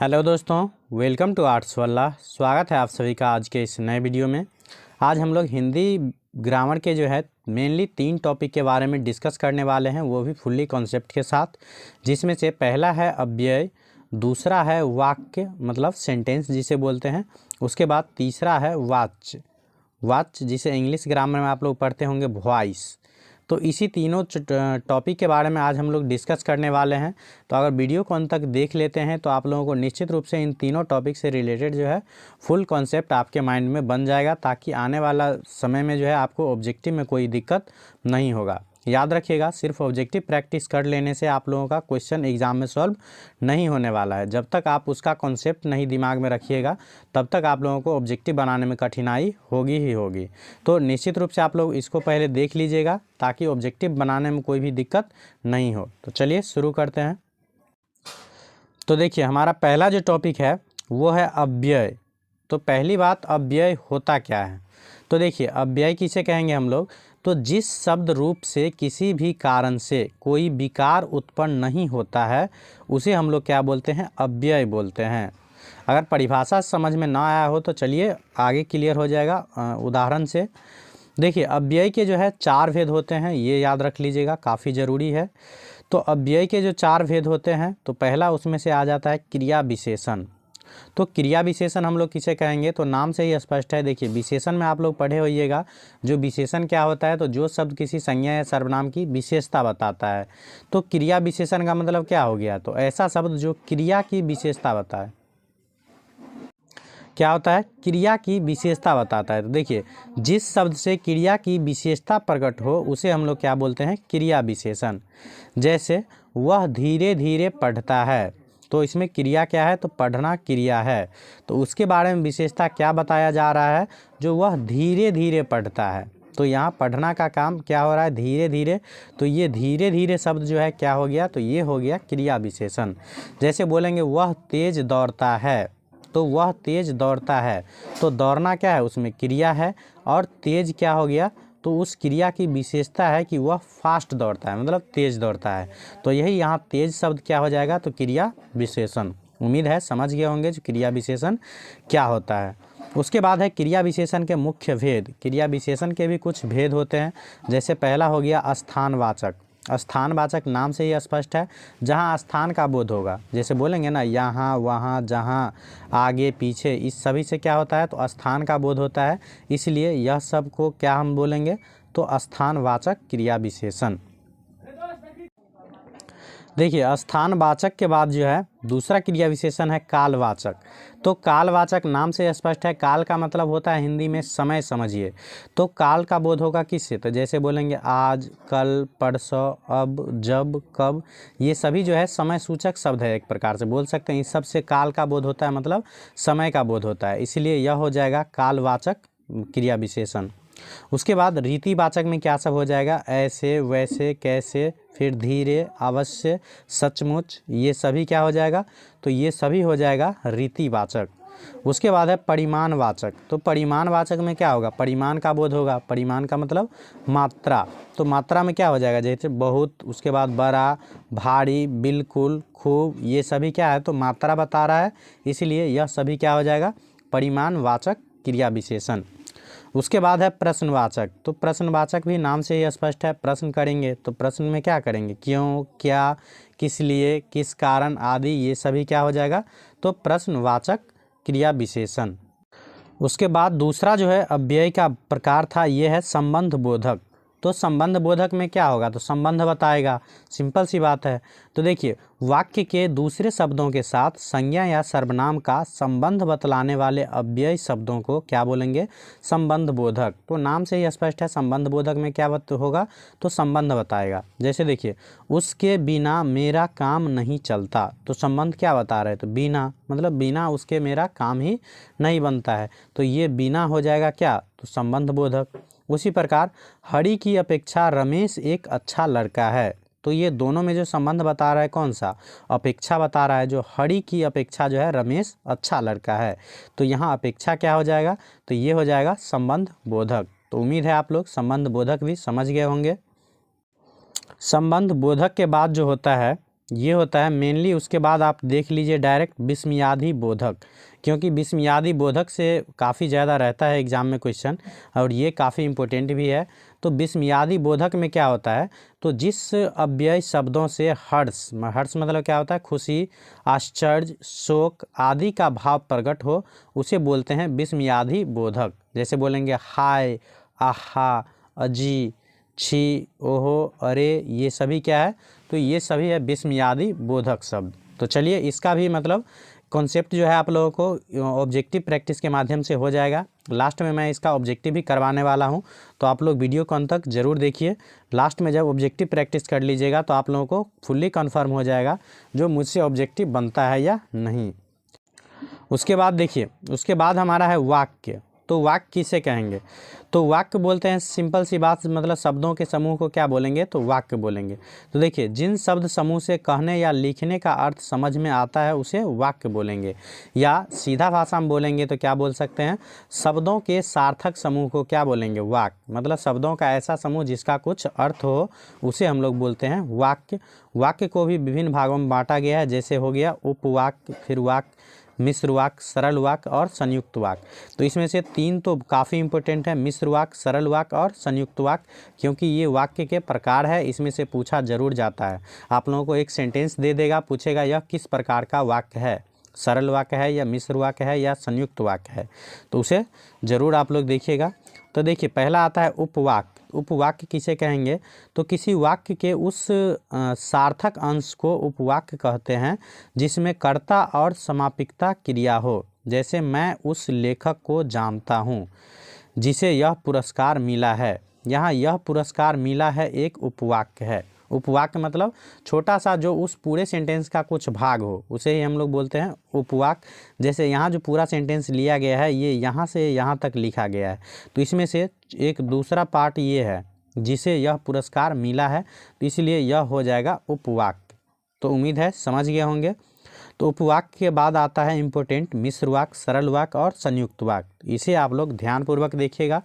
Hello दोस्तों, welcome to arts वाला। स्वागत है आप सभी का आज के इस नए वीडियो में। आज हम लोग हिंदी ग्रामर के जो है मेनली 3 टॉपिक के बारे में डिस्कस करने वाले हैं, वो भी फुल्ली कॉन्सेप्ट के साथ। जिसमें से पहला है अव्यय, दूसरा है वाक्य मतलब सेंटेंस जिसे बोलते हैं, उसके बाद तीसरा है वाच्य, वाच्य जिसे इंग्लिश ग्रामर में आप लोग पढ़ते होंगे वॉइस। तो इसी तीनों टॉपिक के बारे में आज हम लोग डिस्कस करने वाले हैं। तो अगर वीडियो को अंत तक देख लेते हैं तो आप लोगों को निश्चित रूप से इन तीनों टॉपिक से रिलेटेड जो है फुल कॉन्सेप्ट आपके माइंड में बन जाएगा, ताकि आने वाला समय में जो है आपको ऑब्जेक्टिव में कोई दिक्कत नहीं होगा। याद रखिएगा, सिर्फ ऑब्जेक्टिव प्रैक्टिस कर लेने से आप लोगों का क्वेश्चन एग्जाम में सॉल्व नहीं होने वाला है। जब तक आप उसका कॉन्सेप्ट नहीं दिमाग में रखिएगा तब तक आप लोगों को ऑब्जेक्टिव बनाने में कठिनाई होगी ही होगी। तो निश्चित रूप से आप लोग इसको पहले देख लीजिएगा ताकि ऑब्जेक्टिव बनाने में कोई भी दिक्कत नहीं हो। तो चलिए शुरू करते हैं। तो देखिए, हमारा पहला जो टॉपिक है वो है अव्यय। तो पहली बात, अव्यय होता क्या है? तो देखिए, अव्यय किसे कहेंगे हम लोग? तो जिस शब्द रूप से किसी भी कारण से कोई विकार उत्पन्न नहीं होता है उसे हम लोग क्या बोलते हैं? अव्यय बोलते हैं। अगर परिभाषा समझ में ना आया हो तो चलिए आगे क्लियर हो जाएगा उदाहरण से। देखिए, अव्यय के जो है 4 भेद होते हैं, ये याद रख लीजिएगा, काफ़ी ज़रूरी है। तो अव्यय के जो 4 भेद होते हैं, तो पहला उसमें से आ जाता है क्रिया विशेषण। तो क्रिया विशेषण हम लोग किसे कहेंगे? तो नाम से ही स्पष्ट है। देखिए, विशेषण में आप लोग पढ़े होइएगा, जो विशेषण क्या होता है? तो जो शब्द किसी संज्ञा या सर्वनाम की विशेषता बताता है। तो क्रिया विशेषण का मतलब क्या हो गया? तो ऐसा शब्द जो क्रिया की विशेषता बताए। क्या होता है? क्रिया की विशेषता बताता है। तो देखिए, जिस शब्द से क्रिया की विशेषता प्रकट हो उसे हम लोग क्या बोलते हैं? क्रिया विशेषण। जैसे वह धीरे धीरे पढ़ता है, तो इसमें क्रिया क्या है? तो पढ़ना क्रिया है। तो उसके बारे में विशेषता क्या बताया जा रहा है? जो वह धीरे धीरे पढ़ता है। तो यहाँ पढ़ना का काम क्या हो रहा है? धीरे धीरे। तो ये धीरे धीरे शब्द जो है क्या हो गया? तो ये हो गया क्रिया विशेषण। जैसे बोलेंगे वह तेज दौड़ता है, तो वह तेज दौड़ता है। तो दौड़ना क्या है? उसमें क्रिया है, और तेज क्या हो गया? तो उस क्रिया की विशेषता है कि वह फास्ट दौड़ता है, मतलब तेज दौड़ता है। तो यही यहाँ तेज शब्द क्या हो जाएगा? तो क्रिया विशेषण। उम्मीद है समझ गए होंगे जो क्रिया विशेषण क्या होता है। उसके बाद है क्रिया विशेषण के मुख्य भेद। क्रिया विशेषण के भी कुछ भेद होते हैं। जैसे पहला हो गया स्थानवाचक। स्थानवाचक नाम से ही स्पष्ट है, जहाँ स्थान का बोध होगा। जैसे बोलेंगे ना, यहाँ, वहाँ, जहाँ, आगे, पीछे, इस सभी से क्या होता है? तो स्थान का बोध होता है। इसलिए यह सब को क्या हम बोलेंगे? तो स्थानवाचक क्रिया विशेषण। देखिए, स्थानवाचक के बाद जो है दूसरा क्रिया विशेषण है कालवाचक। तो कालवाचक नाम से स्पष्ट है। काल का मतलब होता है हिंदी में समय, समझिए। तो काल का बोध होगा किससे? तो जैसे बोलेंगे आज, कल, परसों, अब, जब, कब, ये सभी जो है समय सूचक शब्द है, एक प्रकार से बोल सकते हैं। इस सब से काल का बोध होता है, मतलब समय का बोध होता है। इसलिए यह हो जाएगा कालवाचक क्रिया विशेषण। उसके बाद रीतिवाचक में क्या सब हो जाएगा? ऐसे, वैसे, कैसे, फिर धीरे, अवश्य, सचमुच, ये सभी क्या हो जाएगा? तो ये सभी हो जाएगा रीतिवाचक। उसके बाद है परिमाणवाचक। तो परिमाणवाचक में क्या होगा? परिमाण का बोध होगा। परिमाण का मतलब मात्रा। तो मात्रा में क्या हो जाएगा? जैसे बहुत, उसके बाद बड़ा, भारी, बिल्कुल, खूब, ये सभी क्या है? तो मात्रा बता रहा है। इसलिए यह सभी क्या हो जाएगा? परिमाणवाचक क्रिया विशेषण। उसके बाद है प्रश्नवाचक। तो प्रश्नवाचक भी नाम से ही स्पष्ट है। प्रश्न करेंगे तो प्रश्न में क्या करेंगे? क्यों, क्या, किस लिए, किस कारण आदि, ये सभी क्या हो जाएगा? तो प्रश्नवाचक क्रिया विशेषण। उसके बाद दूसरा जो है अव्यय का प्रकार था, ये है संबंध बोधक। तो संबंध बोधक में क्या होगा? तो संबंध बताएगा, सिंपल सी बात है। तो देखिए, वाक्य के दूसरे शब्दों के साथ संज्ञा या सर्वनाम का संबंध बतलाने वाले अव्यय शब्दों को क्या बोलेंगे? संबंध बोधक। तो नाम से ही स्पष्ट है, संबंध बोधक में क्या होगा? तो संबंध बताएगा। जैसे देखिए, उसके बिना मेरा काम नहीं चलता। तो संबंध क्या बता रहे हैं? तो बिना, मतलब बिना उसके मेरा काम ही नहीं बनता है। तो ये बिना हो जाएगा क्या? तो संबंध बोधक। उसी प्रकार हरि की अपेक्षा रमेश एक अच्छा लड़का है। तो ये दोनों में जो संबंध बता रहा है कौन सा? अपेक्षा बता रहा है। जो हरि की अपेक्षा जो है रमेश अच्छा लड़का है। तो यहाँ अपेक्षा क्या हो जाएगा? तो ये हो जाएगा संबंध बोधक। तो उम्मीद है आप लोग संबंध बोधक भी समझ गए होंगे। संबंध बोधक के बाद जो होता है ये होता है मेनली। उसके बाद आप देख लीजिए डायरेक्ट विस्मयादि बोधक, क्योंकि विस्मयादि बोधक से काफ़ी ज़्यादा रहता है एग्ज़ाम में क्वेश्चन, और ये काफ़ी इम्पोर्टेंट भी है। तो विस्मयादि बोधक में क्या होता है, तो जिस अव्यय शब्दों से हर्ष, हर्ष मतलब क्या होता है, खुशी, आश्चर्य, शोक आदि का भाव प्रकट हो, उसे बोलते हैं विस्मयादि बोधक। जैसे बोलेंगे हाय, आहा, अजी, छी, ओहो, अरे, ये सभी क्या है, तो ये सभी है विस्मयादि बोधक शब्द। तो चलिए इसका भी मतलब कॉन्सेप्ट जो है आप लोगों को ऑब्जेक्टिव प्रैक्टिस के माध्यम से हो जाएगा। लास्ट में मैं इसका ऑब्जेक्टिव भी करवाने वाला हूं, तो आप लोग वीडियो को अंत तक ज़रूर देखिए। लास्ट में जब ऑब्जेक्टिव प्रैक्टिस कर लीजिएगा तो आप लोगों को फुल्ली कन्फर्म हो जाएगा जो मुझसे ऑब्जेक्टिव बनता है या नहीं। उसके बाद देखिए, उसके बाद हमारा है वाक्य। तो वाक्य किसे कहेंगे, तो वाक्य बोलते हैं सिंपल सी बात, मतलब शब्दों के समूह को क्या बोलेंगे, तो वाक्य बोलेंगे। तो देखिए जिन शब्द समूह से कहने या लिखने का अर्थ समझ में आता है उसे वाक्य बोलेंगे, या सीधा भाषा में बोलेंगे तो क्या बोल सकते हैं, शब्दों के सार्थक समूह को क्या बोलेंगे, वाक्य। मतलब शब्दों का ऐसा समूह जिसका कुछ अर्थ हो उसे हम लोग बोलते हैं वाक्य। वाक्य को भी विभिन्न भागों में बांटा गया है, जैसे हो गया उपवाक्य, फिर वाक्य, मिश्र वाक्य, सरल वाक्य और संयुक्त वाक्य। तो इसमें से तीन तो काफ़ी इंपॉर्टेंट है, मिश्र वाक्य, सरल वाक्य और संयुक्त वाक्य, क्योंकि ये वाक्य के प्रकार है, इसमें से पूछा जरूर जाता है। आप लोगों को एक सेंटेंस दे देगा, पूछेगा यह किस प्रकार का वाक्य है, सरल वाक्य है या मिश्र वाक्य है या संयुक्त वाक्य है, तो उसे ज़रूर आप लोग देखिएगा। तो देखिए पहला आता है उपवाक्य। उपवाक्य किसे कहेंगे, तो किसी वाक्य के उस सार्थक अंश को उपवाक्य कहते हैं जिसमें कर्ता और समापिकता क्रिया हो। जैसे मैं उस लेखक को जानता हूँ जिसे यह पुरस्कार मिला है। यहाँ यह पुरस्कार मिला है एक उपवाक्य है। उपवाक्य मतलब छोटा सा जो उस पूरे सेंटेंस का कुछ भाग हो उसे ही हम लोग बोलते हैं उपवाक्य। जैसे यहाँ जो पूरा सेंटेंस लिया गया है ये यहाँ से यहाँ तक लिखा गया है, तो इसमें से एक दूसरा पार्ट ये है जिसे यह पुरस्कार मिला है, तो इसलिए यह हो जाएगा उपवाक्य। तो उम्मीद है समझ गए होंगे। तो उपवाक्य के बाद आता है इम्पोर्टेंट मिश्र वाक्य, सरल वाक्य और संयुक्त वाक्य। इसे आप लोग ध्यानपूर्वक देखिएगा।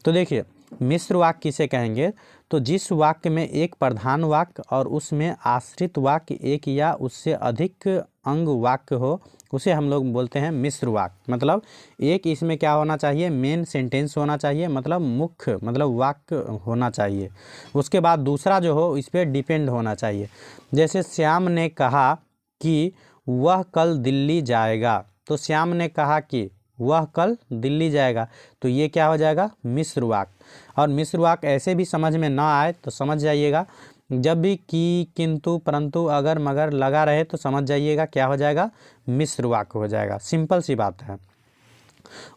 तो देखिए मिश्र वाक्य किसे कहेंगे, तो जिस वाक्य में एक प्रधान वाक्य और उसमें आश्रित वाक्य एक या उससे अधिक अंग वाक्य हो उसे हम लोग बोलते हैं मिश्र वाक्य। मतलब एक इसमें क्या होना चाहिए, मेन सेंटेंस होना चाहिए, मतलब मुख्य मतलब वाक्य होना चाहिए। उसके बाद दूसरा जो हो इस पर डिपेंड होना चाहिए। जैसे श्याम ने कहा कि वह कल दिल्ली जाएगा, तो श्याम ने कहा कि वह कल दिल्ली जाएगा, तो ये क्या हो जाएगा, मिश्र वाक्य। और मिश्र वाक्य ऐसे भी समझ में ना आए तो समझ जाइएगा, जब भी कि, किंतु, परंतु, अगर, मगर लगा रहे तो समझ जाइएगा क्या हो जाएगा, मिश्र वाक्य हो जाएगा। सिंपल सी बात है।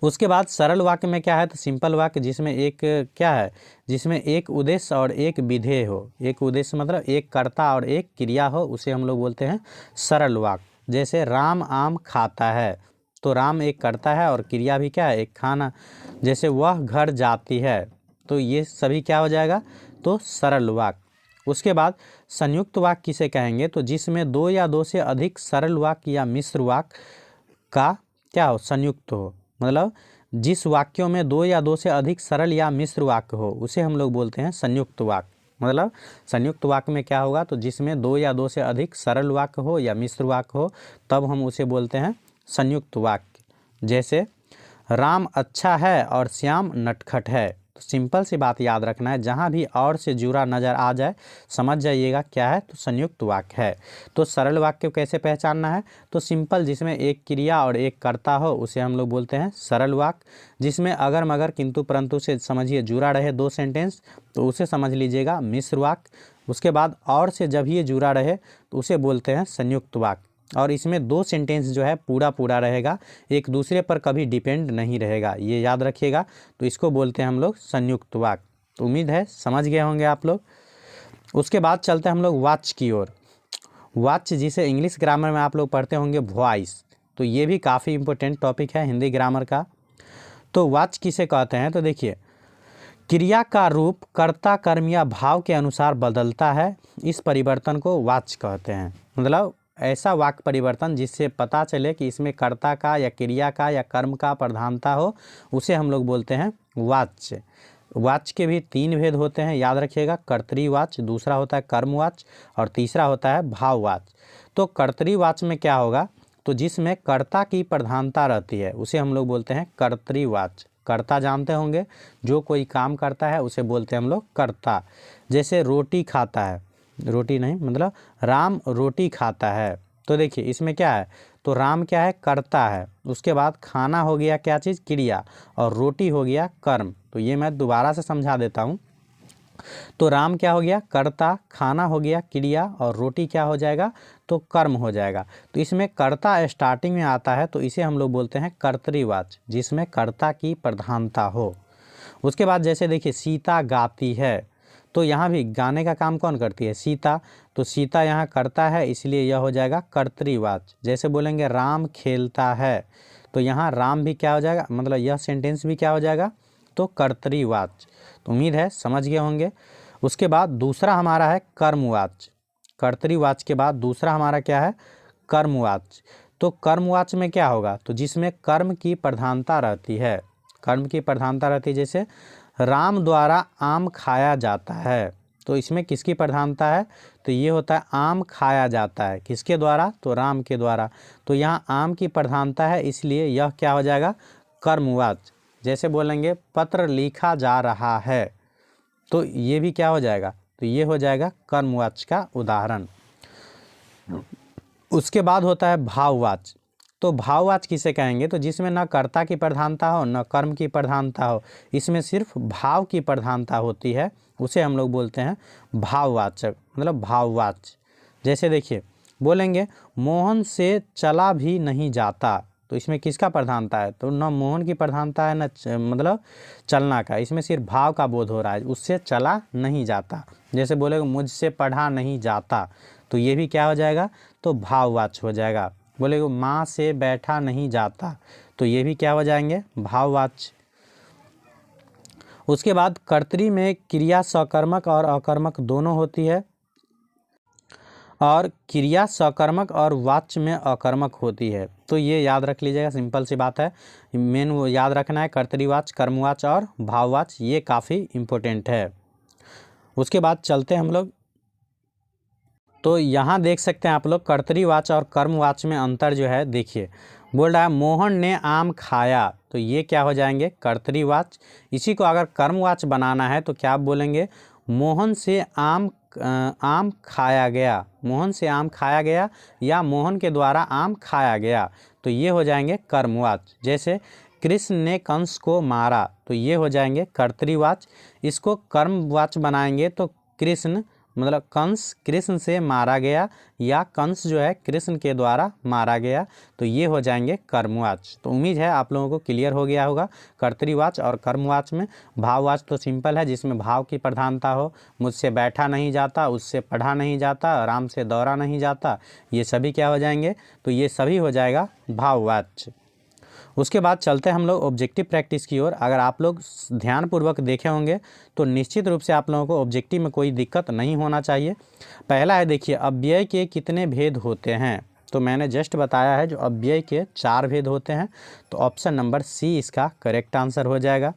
उसके बाद सरल वाक्य में क्या है, तो सिंपल वाक्य जिसमें एक क्या है, जिसमें एक उद्देश्य और एक विधेय हो। एक उद्देश्य मतलब एक कर्ता और एक क्रिया हो, उसे हम लोग बोलते हैं सरल वाक्य। जैसे राम आम खाता है, तो राम एक कर्ता है और क्रिया भी क्या है, एक खाना। जैसे वह घर जाती है, तो ये सभी क्या हो जाएगा, तो सरल वाक्य। उसके बाद संयुक्त वाक्य किसे कहेंगे, तो जिसमें दो या दो से अधिक सरल वाक्य या मिश्र वाक्य का क्या हो, संयुक्त हो। मतलब जिस वाक्यों में दो या दो से अधिक सरल या मिश्र वाक्य हो उसे हम लोग बोलते हैं संयुक्त वाक्य। मतलब संयुक्त वाक्य में क्या होगा, तो जिसमें दो या दो से अधिक सरल वाक्य हो या मिश्र वाक्य हो तब हम उसे बोलते हैं संयुक्त वाक्य। जैसे राम अच्छा है और श्याम नटखट है, तो सिंपल सी बात याद रखना है, जहाँ भी और से जुड़ा नज़र आ जाए समझ जाइएगा क्या है, तो संयुक्त वाक्य है। तो सरल वाक्य कैसे पहचानना है, तो सिंपल जिसमें एक क्रिया और एक कर्ता हो उसे हम लोग बोलते हैं सरल वाक्य। जिसमें अगर मगर किंतु परंतु से समझिए जुड़ा रहे दो सेंटेंस तो उसे समझ लीजिएगा मिश्र वाक्य। उसके बाद और से जब ये जुड़ा रहे तो उसे बोलते हैं संयुक्त वाक्य। और इसमें दो सेंटेंस जो है पूरा पूरा रहेगा, एक दूसरे पर कभी डिपेंड नहीं रहेगा, ये याद रखिएगा। तो इसको बोलते हैं हम लोग संयुक्त वाक्य। तो उम्मीद है समझ गए होंगे आप लोग। उसके बाद चलते हैं हम लोग वाच्य की ओर। वाच्य जिसे इंग्लिश ग्रामर में आप लोग पढ़ते होंगे वॉइस, तो ये भी काफ़ी इंपॉर्टेंट टॉपिक है हिंदी ग्रामर का। तो वाच्य किसे कहते हैं, तो देखिए क्रिया का रूप कर्ता कर्म या भाव के अनुसार बदलता है, इस परिवर्तन को वाच्य कहते हैं। मतलब ऐसा वाक्य परिवर्तन जिससे पता चले कि इसमें कर्ता का या क्रिया का या कर्म का प्रधानता हो उसे हम लोग बोलते हैं वाच्य। वाच्य के भी 3 भेद होते हैं, याद रखिएगा। कर्तरीवाच्य, दूसरा होता है कर्मवाच्य और तीसरा होता है भाववाच्य। तो कर्तरीवाच्य में क्या होगा, तो जिसमें कर्ता की प्रधानता रहती है उसे हम लोग बोलते हैं कर्तरीवाच्य। कर्ता जानते होंगे, जो कोई काम करता है उसे बोलते हैं हम लोग कर्ता। जैसे रोटी खाता है, रोटी नहीं मतलब राम रोटी खाता है, तो देखिए इसमें क्या है, तो राम क्या है, कर्ता है। उसके बाद खाना हो गया क्या चीज़, क्रिया, और रोटी हो गया कर्म। तो ये मैं दोबारा से समझा देता हूँ। तो राम क्या हो गया, कर्ता, खाना हो गया क्रिया, और रोटी क्या हो जाएगा, तो कर्म हो जाएगा। तो इसमें कर्ता स्टार्टिंग में आता है, तो इसे हम लोग बोलते हैं कर्तरीवाच्य, जिसमें कर्ता की प्रधानता हो। उसके बाद जैसे देखिए सीता गाती है, तो यहाँ भी गाने का काम कौन करती है, सीता। तो सीता यहाँ करता है, इसलिए यह हो जाएगा कर्तरीवाच्य। जैसे बोलेंगे राम खेलता है, तो यहाँ राम भी क्या हो जाएगा, मतलब यह सेंटेंस भी क्या हो जाएगा, तो कर्तरीवाच्य। तो उम्मीद है समझ गए होंगे। उसके बाद दूसरा हमारा है कर्मवाच्य। कर्तरीवाच्य के बाद दूसरा हमारा क्या है, कर्मवाच्य। तो कर्मवाच्य में क्या होगा, तो जिसमें कर्म की प्रधानता रहती है, कर्म की प्रधानता रहती है। जैसे राम द्वारा आम खाया जाता है, तो इसमें किसकी प्रधानता है, तो ये होता है आम खाया जाता है, किसके द्वारा, तो राम के द्वारा। तो यहाँ आम की प्रधानता है, इसलिए यह क्या हो जाएगा, कर्मवाच्य। जैसे बोलेंगे पत्र लिखा जा रहा है, तो ये भी क्या हो जाएगा, तो ये हो जाएगा कर्मवाच्य का उदाहरण। उसके बाद होता है भाववाच्य। तो भाववाच्य किसे कहेंगे, तो जिसमें न कर्ता की प्रधानता हो न कर्म की प्रधानता हो, इसमें सिर्फ भाव की प्रधानता होती है, उसे हम लोग बोलते हैं भाववाचक, मतलब भाववाच्य। जैसे देखिए बोलेंगे मोहन से चला भी नहीं जाता, तो इसमें किसका प्रधानता है, तो न मोहन की प्रधानता है न मतलब चलना का, इसमें सिर्फ भाव का बोध हो रहा है, उससे चला नहीं जाता। जैसे बोलेगा मुझसे पढ़ा नहीं जाता, तो ये भी क्या हो जाएगा, तो भाववाच्य हो जाएगा। बोलेगा माँ से बैठा नहीं जाता, तो ये भी क्या हो जाएंगे, भाववाच्य। उसके बाद कर्तरी में क्रिया सकर्मक और अकर्मक दोनों होती है, और क्रिया सकर्मक और वाच्य में अकर्मक होती है। तो ये याद रख लीजिएगा, सिंपल सी बात है, मेन वो याद रखना है, कर्तरीवाच्य, कर्मवाच्य और भाववाच्य, ये काफ़ी इम्पोर्टेंट है। उसके बाद चलते हैं हम लोग, तो यहाँ देख सकते हैं आप लोग कर्तरीवाच्य और कर्मवाच्य में अंतर जो है, देखिए बोल रहा है मोहन ने आम खाया, तो ये क्या हो जाएंगे, कर्तरीवाच्य। इसी को अगर कर्मवाच्य बनाना है तो क्या आप बोलेंगे, मोहन से आम खाया गया, मोहन से आम खाया गया, या मोहन के द्वारा आम खाया गया, तो ये हो जाएंगे कर्मवाच्य। जैसे कृष्ण ने कंस को मारा, तो ये हो जाएंगे कर्तरीवाच्य। इसको कर्मवाच्य बनाएंगे तो कृष्ण मतलब कंस कृष्ण से मारा गया, या कंस जो है कृष्ण के द्वारा मारा गया, तो ये हो जाएंगे कर्मवाच्य। तो उम्मीद है आप लोगों को क्लियर हो गया होगा कर्तरीवाच्य और कर्मवाच्य में। भाववाच्य तो सिंपल है, जिसमें भाव की प्रधानता हो, मुझसे बैठा नहीं जाता, उससे पढ़ा नहीं जाता, राम से दौड़ा नहीं जाता, ये सभी क्या हो जाएंगे, तो ये सभी हो जाएगा भाववाच्य। उसके बाद चलते हैं हम लोग ऑब्जेक्टिव प्रैक्टिस की ओर। अगर आप लोग ध्यानपूर्वक देखे होंगे तो निश्चित रूप से आप लोगों को ऑब्जेक्टिव में कोई दिक्कत नहीं होना चाहिए। पहला है देखिए, अव्यय के कितने भेद होते हैं, तो मैंने जस्ट बताया है जो अव्यय के 4 भेद होते हैं, तो ऑप्शन नंबर सी इसका करेक्ट आंसर हो जाएगा।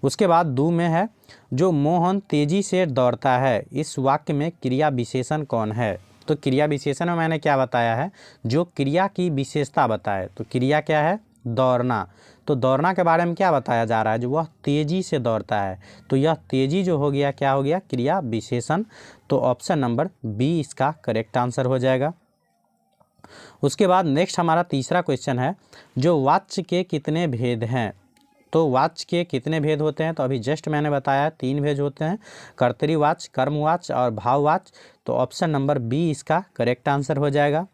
उसके बाद 2 में है, जो मोहन तेजी से दौड़ता है, इस वाक्य में क्रिया विशेषण कौन है, तो क्रिया विशेषण में मैंने क्या बताया है, जो क्रिया की विशेषता बताए, तो क्रिया क्या है, दौड़ना। तो दौड़ना के बारे में क्या बताया जा रहा है, जो वह तेज़ी से दौड़ता है, तो यह तेज़ी जो हो गया क्या हो गया, क्रिया विशेषण। तो ऑप्शन नंबर बी इसका करेक्ट आंसर हो जाएगा। उसके बाद नेक्स्ट हमारा तीसरा क्वेश्चन है, जो वाच्य के कितने भेद हैं, तो वाच्य के कितने भेद होते हैं, तो अभी जस्ट मैंने बताया 3 भेद होते हैं, कर्तरीवाच्य, कर्मवाच्य और भाववाच्य। तो ऑप्शन नंबर बी इसका करेक्ट आंसर हो जाएगा।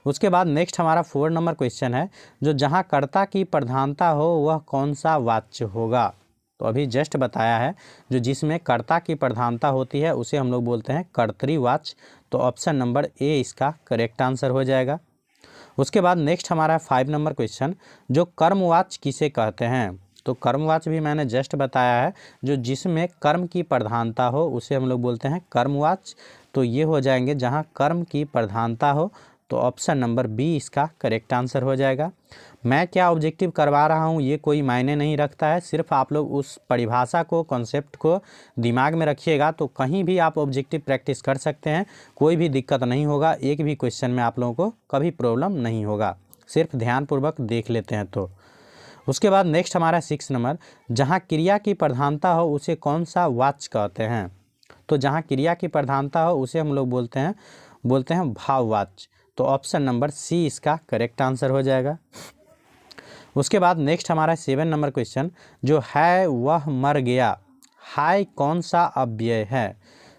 उसके बाद नेक्स्ट हमारा 4 नंबर क्वेश्चन है, जो जहाँ कर्ता की प्रधानता हो वह कौन सा वाच्य होगा, तो अभी जस्ट बताया है, जो जिसमें कर्ता की प्रधानता होती है उसे हम लोग बोलते हैं कर्तरीवाच्य। तो ऑप्शन नंबर ए इसका करेक्ट आंसर हो जाएगा। उसके बाद नेक्स्ट हमारा 5 नंबर क्वेश्चन, जो कर्मवाच्य किसे कहते हैं, तो कर्मवाच्य भी मैंने जस्ट बताया है, जो जिसमें कर्म की प्रधानता हो उसे हम लोग बोलते हैं कर्मवाच्य। तो ये हो जाएंगे जहाँ कर्म की प्रधानता हो, तो ऑप्शन नंबर बी इसका करेक्ट आंसर हो जाएगा। मैं क्या ऑब्जेक्टिव करवा रहा हूँ ये कोई मायने नहीं रखता है, सिर्फ आप लोग उस परिभाषा को, कॉन्सेप्ट को दिमाग में रखिएगा तो कहीं भी आप ऑब्जेक्टिव प्रैक्टिस कर सकते हैं, कोई भी दिक्कत नहीं होगा, एक भी क्वेश्चन में आप लोगों को कभी प्रॉब्लम नहीं होगा, सिर्फ ध्यानपूर्वक देख लेते हैं तो। उसके बाद नेक्स्ट हमारा 6 नंबर, जहाँ क्रिया की प्रधानता हो उसे कौन सा वाच्य कहते हैं। तो जहाँ क्रिया की प्रधानता हो उसे हम लोग बोलते हैं भाववाच्य। तो ऑप्शन नंबर सी इसका करेक्ट आंसर हो जाएगा। उसके बाद नेक्स्ट हमारा 7 नंबर क्वेश्चन, जो है वह मर गया, हाय कौन सा अव्यय है।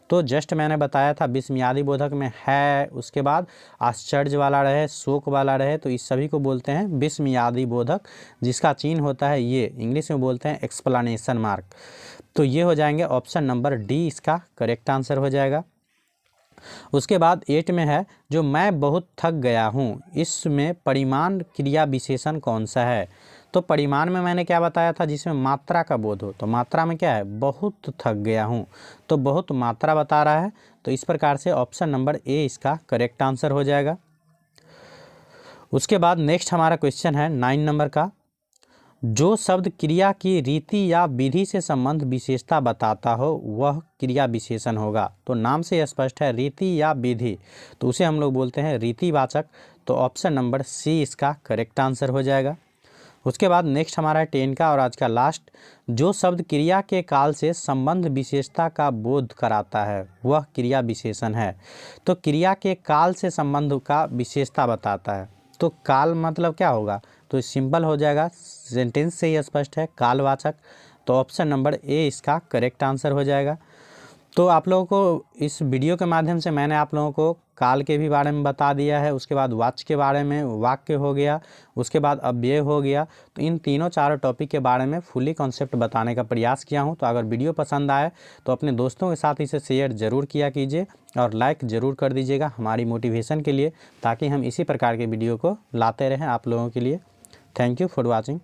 तो जस्ट मैंने बताया था विस्मयादि बोधक में है, उसके बाद आश्चर्य वाला रहे, शोक वाला रहे, तो इस सभी को बोलते हैं विस्मयादि बोधक, जिसका चिन्ह होता है ये, इंग्लिश में बोलते हैं एक्सप्लेनेशन मार्क। तो ये हो जाएंगे ऑप्शन नंबर डी इसका करेक्ट आंसर हो जाएगा। उसके बाद 8 में है, जो मैं बहुत थक गया हूँ, इसमें परिमाण क्रिया विशेषण कौन सा है। तो परिमाण में मैंने क्या बताया था, जिसमें मात्रा का बोध हो, तो मात्रा में क्या है, बहुत थक गया हूँ, तो बहुत मात्रा बता रहा है, तो इस प्रकार से ऑप्शन नंबर ए इसका करेक्ट आंसर हो जाएगा। उसके बाद नेक्स्ट हमारा क्वेश्चन है 9 नंबर का, जो शब्द क्रिया की रीति या विधि से संबंध विशेषता बताता हो वह क्रिया विशेषण होगा। तो नाम से स्पष्ट है रीति या विधि, तो उसे हम लोग बोलते हैं रीतिवाचक। तो ऑप्शन नंबर सी इसका करेक्ट आंसर हो जाएगा। उसके बाद नेक्स्ट हमारा 10 का और आज का लास्ट, जो शब्द क्रिया के काल से संबंध विशेषता का बोध कराता है वह क्रिया विशेषण है। तो क्रिया के काल से संबंध का विशेषता बताता है, तो काल मतलब क्या होगा, तो सिंपल हो जाएगा, सेंटेंस से ही स्पष्ट है, कालवाचक। तो ऑप्शन नंबर ए इसका करेक्ट आंसर हो जाएगा। तो आप लोगों को इस वीडियो के माध्यम से मैंने आप लोगों को काल के भी बारे में बता दिया है, उसके बाद वाच्य के बारे में, वाक्य हो गया, उसके बाद अव्यय हो गया। तो इन तीनों चारों टॉपिक के बारे में फुली कॉन्सेप्ट बताने का प्रयास किया हूं। तो अगर वीडियो पसंद आए तो अपने दोस्तों के साथ इसे शेयर ज़रूर किया कीजिए और लाइक ज़रूर कर दीजिएगा हमारी मोटिवेशन के लिए, ताकि हम इसी प्रकार के वीडियो को लाते रहें आप लोगों के लिए। Thank you for watching.